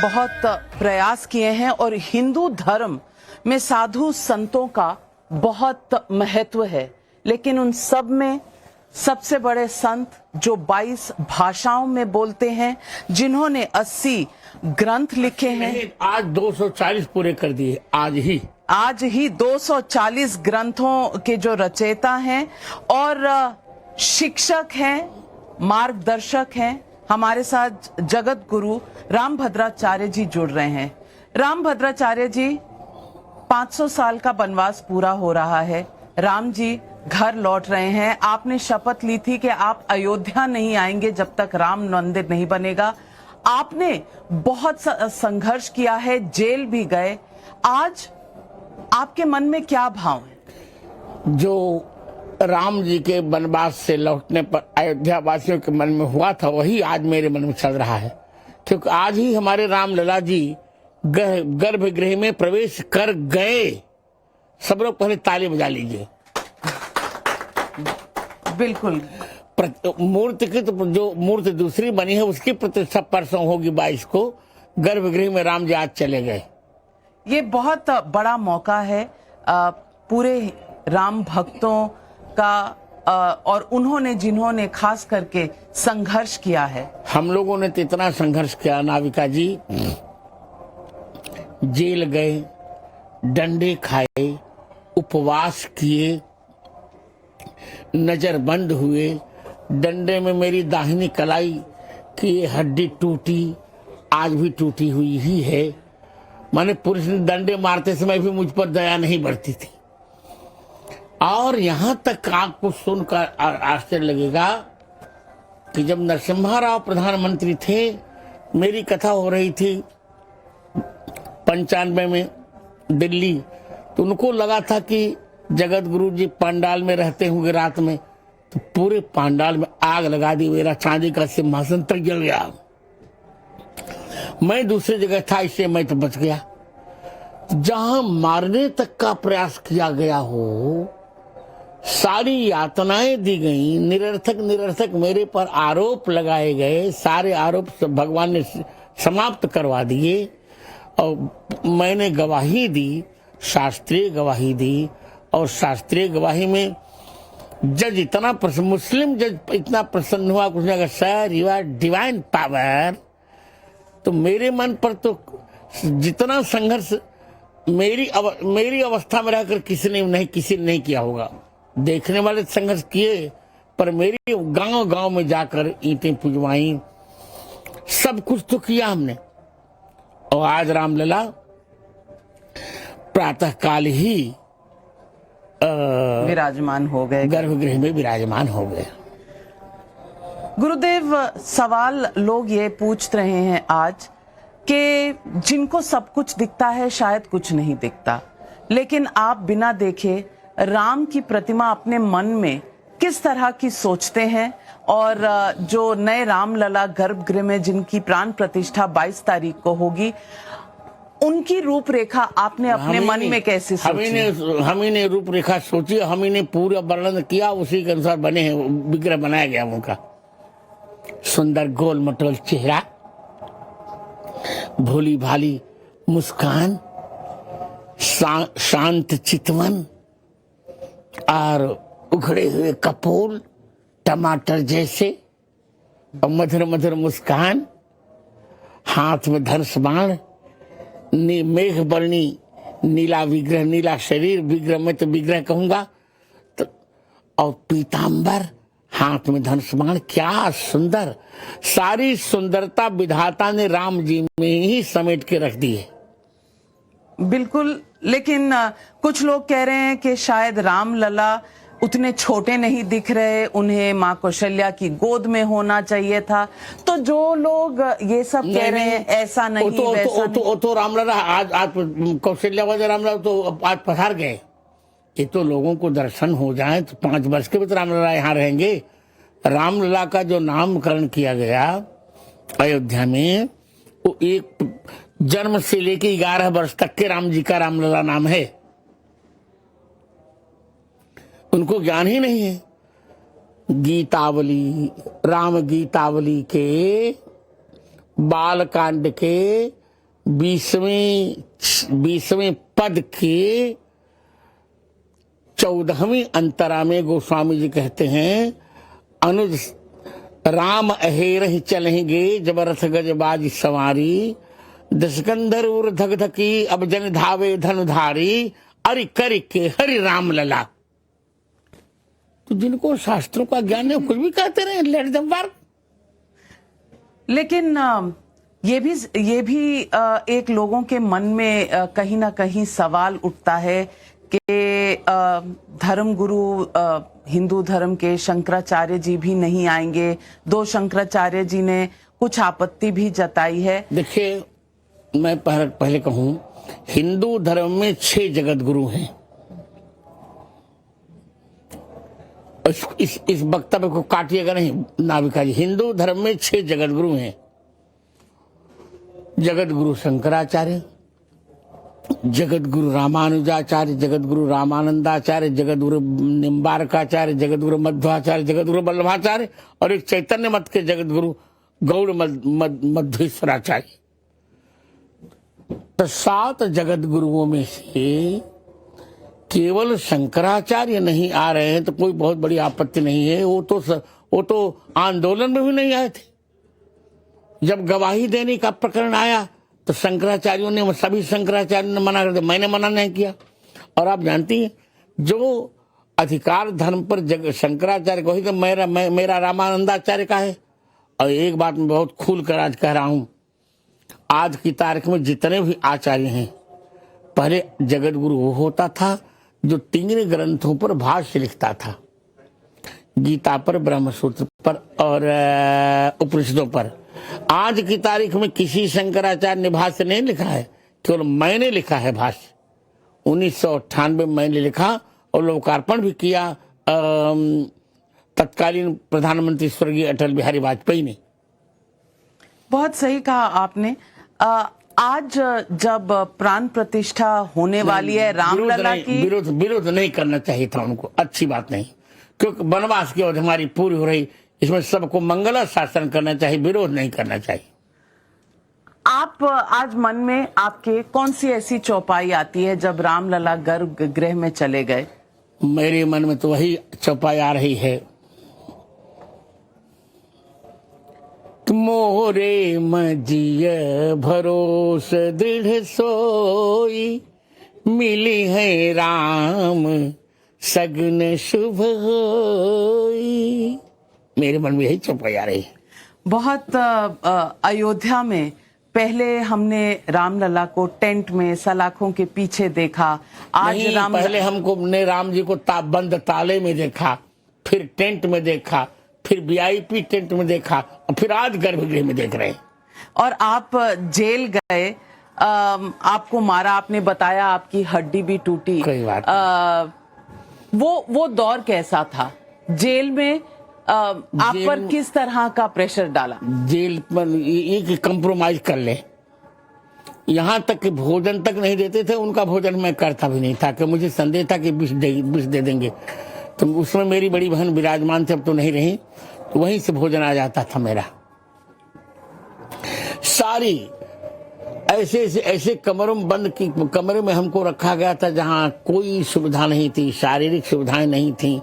बहुत प्रयास किए हैं और हिंदू धर्म में साधु संतों का बहुत महत्व है, लेकिन उन सब में सबसे बड़े संत जो 22 भाषाओं में बोलते हैं, जिन्होंने 80 ग्रंथ लिखे हैं। आज 240 पूरे कर दिए। आज ही 240 ग्रंथों के जो रचयिता हैं और शिक्षक हैं, मार्गदर्शक हैं। हमारे साथ जगत गुरु रामभद्राचार्य जी जुड़ रहे हैं। रामभद्राचार्य जी, 500 साल का वनवास पूरा हो रहा है, राम जी घर लौट रहे हैं। आपने शपथ ली थी कि आप अयोध्या नहीं आएंगे जब तक राम मंदिर नहीं बनेगा। आपने बहुत संघर्ष किया है, जेल भी गए। आज आपके मन में क्या भाव है? जो राम जी के वनवास से लौटने पर अयोध्या वासियों के मन में हुआ था, वही आज मेरे मन में चल रहा है। क्योंकि आज ही हमारे रामलला जी गर्भगृह में प्रवेश कर गए। सब लोग पहले ताली बजा लीजिए। बिल्कुल। मूर्ति की तो जो मूर्ति दूसरी बनी है उसकी प्रतिष्ठा परसों होगी 22 को। गर्भगृह में राम जी आज चले गए। ये बहुत बड़ा मौका है पूरे राम भक्तों का, और उन्होंने जिन्होंने खास करके संघर्ष किया है। हम लोगों ने तो इतना संघर्ष किया नाविका जी, जेल गए, डंडे खाए, उपवास किए, नजर बंद हुए। डंडे में मेरी दाहिनी कलाई की हड्डी टूटी, आज भी टूटी हुई ही है। माने पुरुष डंडे मारते समय भी मुझ पर दया नहीं बढ़ती थी। और यहां तक आपको सुनकर आश्चर्य लगेगा कि जब नरसिम्हा राव प्रधानमंत्री थे, मेरी कथा हो रही थी 95 में दिल्ली, तो उनको लगा था कि जगत गुरु जी पंडाल में रहते होंगे रात में, तो पूरे पंडाल में आग लगा दी। मेरा चांदी का सिंहासन तक जल गया। मैं दूसरी जगह था, इससे मैं तो बच गया। जहां मारने तक का प्रयास किया गया हो, सारी यातनाएं दी गई, निरर्थक मेरे पर आरोप लगाए गए, सारे आरोप भगवान ने समाप्त करवा दिए। और मैंने गवाही दी, शास्त्रीय गवाही दी, और शास्त्रीय गवाही में जज इतना मुस्लिम जज इतना प्रसन्न हुआ कि उसने कहा, sir you are divine power. तो मेरे मन पर तो जितना संघर्ष मेरी अवस्था में रहकर किसी ने नहीं किया होगा। देखने वाले संघर्ष किए, पर मेरी गांव में जाकर ईंटें पुजवाई, सब कुछ तो किया हमने। और आज रामलला प्रातः काल ही विराजमान हो गए, गर्भगृह में विराजमान हो गए। गुरुदेव, सवाल लोग ये पूछ रहे हैं आज कि जिनको सब कुछ दिखता है शायद कुछ नहीं दिखता, लेकिन आप बिना देखे राम की प्रतिमा अपने मन में किस तरह की सोचते हैं? और जो नए रामलला गर्भगृह में जिनकी प्राण प्रतिष्ठा 22 तारीख को होगी, उनकी रूपरेखा आपने अपने मन में कैसे सोची? हम ही ने रूपरेखा सोची, हम ही ने पूरा वर्णन किया, उसी के अनुसार बने हैं विग्रह बनाया गया उनका। सुंदर गोल मटोल चेहरा, भोली भाली मुस्कान, शांत चितवन और उखड़े हुए कपोल टमाटर जैसे, और मधुर मधुर मुस्कान, हाथ में धनुष बाण, मेघ वर्णी नीला विग्रह, नीला शरीर विग्रह, मैं तो विग्रह कहूंगा, तो और पीतांबर, हाथ में धनुष बाण। क्या सुंदर! सारी सुंदरता विधाता ने राम जी में ही समेट के रख दी है। बिल्कुल, लेकिन कुछ लोग कह रहे हैं कि शायद रामलला उतने छोटे नहीं दिख रहे, उन्हें माँ कौशल्या की गोद में होना चाहिए था। तो जो लोग ये सब कह रहे हैं ऐसा नहीं, तो रामलला आज कौशल्या वजह रामलला तो आज पधार गए। ये तो लोगों को दर्शन हो जाए तो 5 वर्ष के बाद रामलला यहाँ रहेंगे। रामलला का जो नामकरण किया गया अयोध्या में, वो एक जन्म से लेके 11 वर्ष तक के राम जी का रामलला नाम है। उनको ज्ञान ही नहीं है। गीतावली, राम गीतावली के बालकांड के 20वें पद के 14वीं अंतरा में गोस्वामी जी कहते हैं, अनुज राम अहेरहि चलेंगे जब रथ गजबाज सवारी, दशकंधर उर धक धकी अब जन धावे धनुधारी, अरि करि के हरि राम लला। तो जिनको शास्त्रों का ज्ञान है कुछ भी कहते रहे, लेट देम वर्क। लेकिन ये भी एक लोगों के मन में कहीं ना कहीं सवाल उठता है कि धर्मगुरु हिंदू धर्म के शंकराचार्य जी भी नहीं आएंगे। 2 शंकराचार्य जी ने कुछ आपत्ति भी जताई है। देखिए, मैं पहले कहूं, हिंदू धर्म में 6 जगत गुरु हैं। इस वक्तव्य को काटिएगा नहीं नाविका जी। हिंदू धर्म में 6 जगत गुरु हैं। जगत गुरु शंकराचार्य, जगत गुरु रामानुजाचार्य, जगत गुरु रामानंदाचार्य, जगत गुरु निम्बारकाचार्य, जगत गुरु मध्वाचार्य, जगत गुरु वल्लभाचार्य और एक चैतन्य मत के जगत गुरु गौड़ मध्वेश्वराचार्य। तो 7 जगत गुरुओं में से केवल शंकराचार्य नहीं आ रहे हैं तो कोई बहुत बड़ी आपत्ति नहीं है। वो तो आंदोलन में भी नहीं आए थे। जब गवाही देने का प्रकरण आया तो शंकराचार्यों ने, सभी शंकराचार्यों ने मना कर दिया, मैंने मना नहीं किया। और आप जानती हैं, जो अधिकार धर्म पर शंकराचार्य को ही तो मेरा रामानंदाचार्य का है। और एक बात मैं बहुत खुल कर आज कह रहा हूं, आज की तारीख में जितने भी आचार्य हैं, पहले जगत गुरु वो होता था जो 3 ग्रंथों पर भाष्य लिखता था, गीता पर, ब्रह्मसूत्र पर और उपनिषदों पर। आज की तारीख में किसी शंकराचार्य ने भाष्य नहीं लिखा है, केवल मैंने लिखा है भाष्य। 1998 में मैंने लिखा और लोकार्पण भी किया तत्कालीन प्रधानमंत्री स्वर्गीय अटल बिहारी वाजपेयी ने। बहुत सही कहा आपने। आज जब प्राण प्रतिष्ठा होने वाली है रामलला की, विरोध नहीं करना चाहिए था उनको, अच्छी बात नहीं, क्योंकि वनवास की अवधि हमारी पूरी हो रही, इसमें सबको मंगला शासन करना चाहिए, विरोध नहीं करना चाहिए। आप आज मन में आपके कौन सी ऐसी चौपाई आती है जब रामलला गर्भगृह में चले गए? मेरे मन में तो वही चौपाई आ रही है, मोरे मजिय भरोस दृढ़ सोई, मिली है राम सगुन शुभ होई। मेरे मन में यही चौपाई आ रही है। बहुत अयोध्या में पहले हमने रामलला को टेंट में सलाखों के पीछे देखा। आज पहले हमने राम जी को बंद ताले में देखा, फिर टेंट में देखा, फिर वीआईपी टेंट में देखा और फिर आज गर्भगृह में देख रहे हैं। और आप जेल गए, आपको मारा, आपने बताया आपकी हड्डी भी टूटी। कोई बात वो दौर कैसा था? जेल में आप पर किस तरह का प्रेशर डाला? जेल पर एक कंप्रोमाइज कर ले, यहाँ तक कि भोजन तक नहीं देते थे, उनका भोजन मैं करता भी नहीं था कि मुझे संदेह था कि विष दे देंगे। तो उसमें मेरी बड़ी बहन विराजमान थी, अब तो नहीं रही, तो वहीं से भोजन आ जाता था मेरा। सारी ऐसे कमरों में बंद की कमरे में हमको रखा गया था जहां कोई सुविधा नहीं थी, शारीरिक सुविधाएं नहीं थी,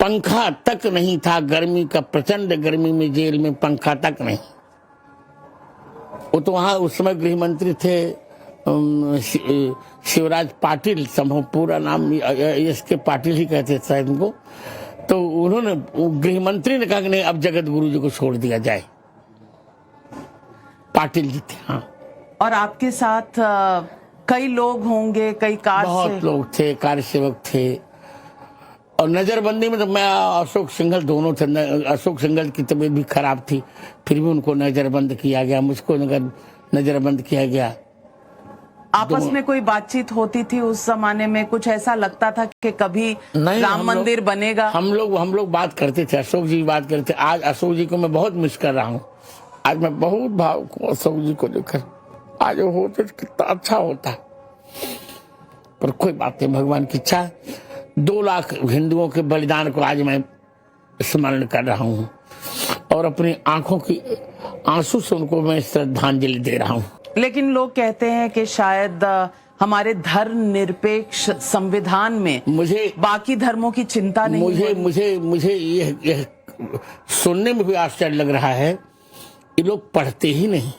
पंखा तक नहीं था। गर्मी का, प्रचंड गर्मी में जेल में पंखा तक नहीं। वो तो वहां उस समय गृह मंत्री थे शिवराज पाटिल, संभव पूरा नाम एस.के. पाटिल ही कहते थे उनको। तो उन्होंने, गृह मंत्री ने कहा कि नहीं, अब जगत गुरु जी को छोड़ दिया जाए। पाटिल जी थे। हाँ, और आपके साथ कई लोग होंगे, कई बहुत लोग थे, कार्य सेवक थे। और नजरबंदी में तो मैं, अशोक सिंघल दोनों थे। अशोक सिंघल की तबीयत भी खराब थी, फिर भी उनको नजरबंद किया गया, मुझको नजरबंद किया गया। आपस में कोई बातचीत होती थी उस जमाने में? कुछ ऐसा लगता था कि कभी राम मंदिर बनेगा? हम लोग बात करते थे, अशोक जी बात करते। आज अशोक जी को मैं बहुत मिस कर रहा हूँ। आज मैं बहुत भावुक हूँ अशोक जी को देखकर। आज वो होते तो कितना अच्छा होता, पर कोई बात नहीं, भगवान की इच्छा। 2 लाख हिंदुओं के बलिदान को आज मैं स्मरण कर रहा हूँ और अपनी आंखों की आंसू से उनको मैं श्रद्धांजलि दे रहा हूँ। लेकिन लोग कहते हैं कि शायद हमारे धर्मनिरपेक्ष संविधान में मुझे बाकी धर्मों की चिंता नहीं मुझे होगी। मुझे मुझे यह सुनने में भी आश्चर्य लग रहा है, ये लोग पढ़ते ही नहीं।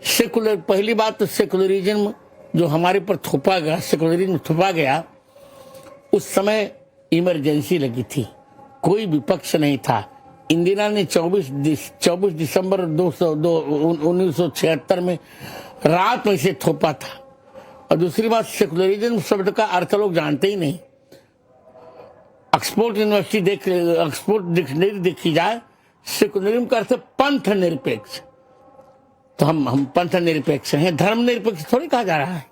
सेकुलर, पहली बात तो सेकुलरिज्म जो हमारे पर थोपा गया, सेकुलरिज्म थोपा गया, उस समय इमरजेंसी लगी थी, कोई विपक्ष नहीं था। इंदिरा ने 24 दिसंबर 1976 में रात में से थोपा था। और दूसरी बात, सेकुलरिज्म शब्द का अर्थ लोग जानते ही नहीं। ऑक्सफोर्ड यूनिवर्सिटी ऑक्सफोर्ड डिक्शनरी देखी जाए, सेकुलरिज्म का अर्थ पंथ निरपेक्ष। तो हम पंथ निरपेक्ष हैं, धर्म निरपेक्ष थोड़ी कहा जा रहा है।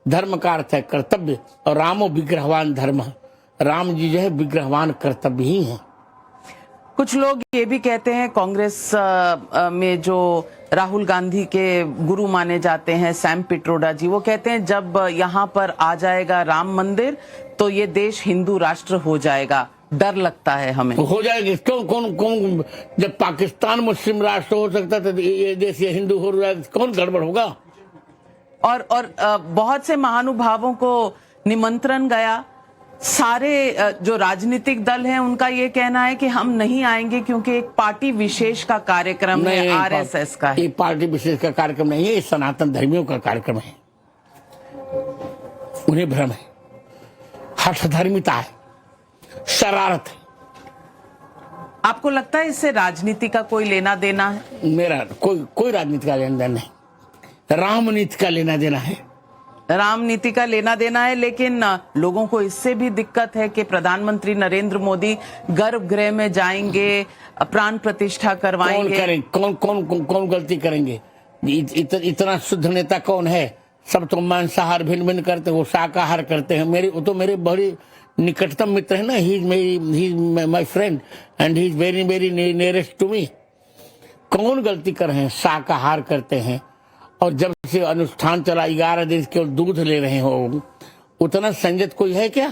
धर्म का अर्थ है कर्तव्य, और रामो विग्रहवान धर्म, राम जी जो है विग्रहवान कर्तव्य ही हैं। कुछ लोग ये भी कहते हैं, कांग्रेस में जो राहुल गांधी के गुरु माने जाते हैं सैम पिट्रोडा जी, वो कहते हैं जब यहाँ पर आ जाएगा राम मंदिर तो ये देश हिंदू राष्ट्र हो जाएगा। डर लगता है हमें। हो जाएगी, कौन जब पाकिस्तान मुस्लिम राष्ट्र हो सकता था, ये देश ये हिंदू हो जाएगा, कौन गड़बड़ होगा। और बहुत से महानुभावों को निमंत्रण गया। सारे जो राजनीतिक दल हैं उनका ये कहना है कि हम नहीं आएंगे क्योंकि एक पार्टी विशेष का कार्यक्रम है, आरएसएस का है। ये पार्टी विशेष का कार्यक्रम नहीं है, ये सनातन धर्मियों का कार्यक्रम है। उन्हें भ्रम है, हठधर्मिता है, शरारत है। आपको लगता है इससे राजनीति का कोई लेना देना है? मेरा कोई राजनीति का लेना देना नहीं, रामनीति का लेना देना है। राम नीति का लेना देना है, लेकिन लोगों को इससे भी दिक्कत है कि प्रधानमंत्री नरेंद्र मोदी गर्भगृह में जाएंगे, प्राण प्रतिष्ठा करवाएंगे। कौन गलती करेंगे? इतना शुद्ध नेता कौन है? सब तो मांसाहार भिन्न भिन्न करते, वो शाकाहार करते हैं। मेरे बड़ी निकटतम मित्र है ना, he is my friend and he is very very nearest to me. कौन गलती कर रहे हैं? शाकाहार करते हैं, और जब से अनुष्ठान चला 11 दिन केवल दूध ले रहे हो, उतना संयत कोई है क्या?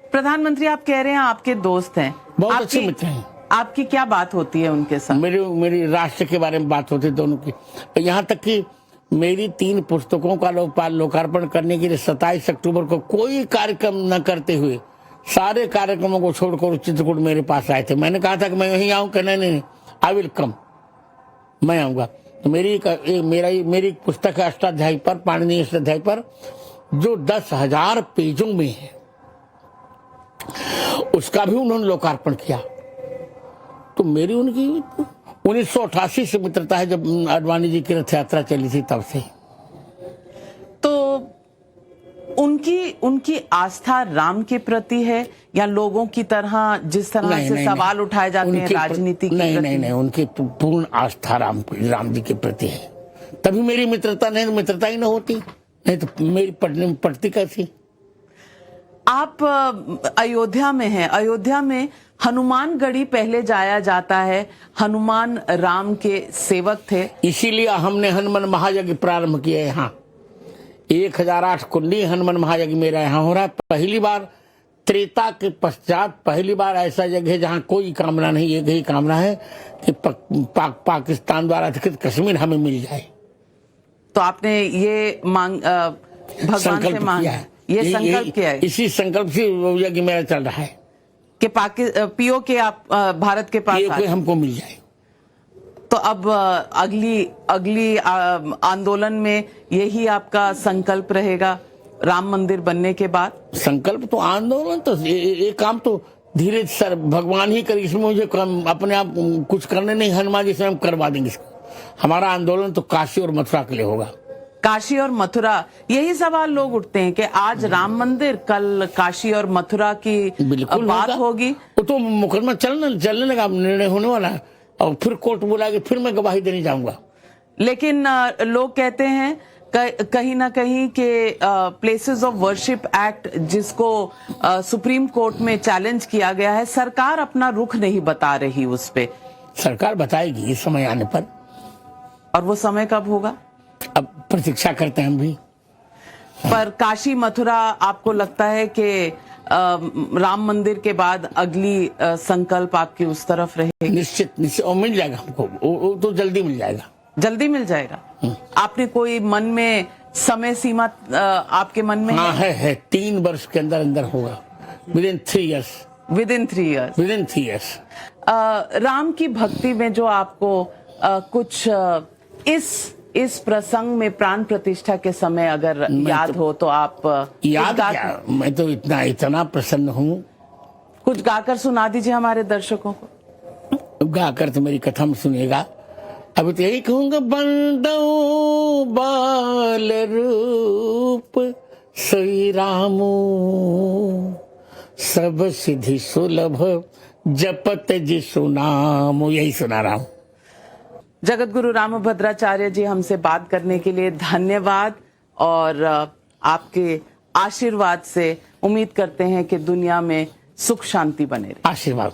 प्रधानमंत्री आप कह रहे हैं आपके दोस्त हैं, बहुत अच्छे मित्र हैं। आपकी क्या बात होती है उनके साथ? मेरी राष्ट्र के बारे में बात होती है दोनों की। यहाँ तक कि मेरी 3 पुस्तकों का लोकार्पण करने के लिए 27 अक्टूबर को कोई कार्यक्रम न करते हुए सारे कार्यक्रमों को छोड़कर चित्रकूट मेरे पास आए थे। मैंने कहा था कि मैं यहीं आऊँ, कहना नहीं, आई विल कम, मैं आऊंगा। तो मेरी पुस्तक है अष्टाध्यायी पर, पाणिनीय अष्टाध्यायी पर, जो 10,000 पेजों में है, उसका भी उन्होंने लोकार्पण किया। तो मेरी उनकी 1988 से मित्रता है, जब आडवाणी जी की रथ यात्रा चली थी तब से। तो उनकी आस्था राम के प्रति है या लोगों की तरह जिस तरह से सवाल उठाए जाते हैं राजनीति के प्रति? नहीं, उनकी पूर्ण आस्था राम जी के प्रति है। तभी मेरी मित्रता ही न होती, नहीं तो मेरी पढ़ने में पढ़ती कैसी। आप अयोध्या में हैं, अयोध्या में हनुमानगढ़ी पहले जाया जाता है, हनुमान राम के सेवक थे, इसीलिए हमने हनुमान महायज्ञ प्रारंभ किया यहाँ। 1008 कुंडी हनुमान महायज्ञ मेरा यहाँ हो रहा है। पहली बार त्रेता के पश्चात पहली बार ऐसा जगह है जहाँ कोई कामना नहीं, एक ही कामना है कि पाकिस्तान द्वारा अधिकृत कश्मीर हमें मिल जाए। तो आपने ये भगवान से मांगा है, ये संकल्प किया है? इसी संकल्प से यज्ञ मेरा चल रहा है कि पीओके आप भारत के पास हमको मिल जाए। तो अब अगली आंदोलन में यही आपका संकल्प रहेगा राम मंदिर बनने के बाद? संकल्प तो आंदोलन तो ये काम तो धीरे सर भगवान ही करे, इसमें मुझे अपने आप कुछ करने नहीं, हनुमान जी से हम करवा देंगे इसको। हमारा आंदोलन तो काशी और मथुरा के लिए होगा। काशी और मथुरा, यही सवाल लोग उठते हैं कि आज राम मंदिर, कल काशी और मथुरा की बात होगी। वो तो मुकदमा चलने लगा, निर्णय होने वाला है, और फिर कोर्ट बुलाएगी, फिर मैं गवाही देने जाऊंगा। लेकिन लोग कहते हैं कहीं ना कहीं के प्लेसेस ऑफ वर्शिप एक्ट, जिसको सुप्रीम कोर्ट में चैलेंज किया गया है, सरकार अपना रुख नहीं बता रही उस पे। सरकार बताएगी इस समय आने पर। और वो समय कब होगा? अब प्रतीक्षा करते हैं हम भी। पर काशी मथुरा आपको लगता है कि राम मंदिर के बाद अगली संकल्प आपकी उस तरफ रहेगी? निश्चित निश्चित, और मिल जाएगा हमको, वो तो जल्दी मिल जाएगा। जल्दी मिल जाएगा। आपने कोई मन में समय सीमा आपके मन में? हाँ है 3 वर्ष के अंदर अंदर होगा, within 3 years। Within 3 years। Within 3 years। Ram की भक्ति में जो आपको कुछ इस प्रसंग में प्राण प्रतिष्ठा के समय अगर याद हो तो आप याद क्या, मैं तो इतना प्रसन्न हूँ। कुछ गाकर सुना दीजिए हमारे दर्शकों को। गाकर तो मेरी कथा में सुनेगा। अभी तो यही कहूँगा, बंदो बाल रूप श्री रामो, सब सिद्धि सुलभ जपत जिसु नाम। यही सुना रहा हूँ। जगत गुरु रामभद्राचार्य जी, हमसे बात करने के लिए धन्यवाद। और आपके आशीर्वाद से उम्मीद करते हैं कि दुनिया में सुख शांति बने रहे। आशीर्वाद।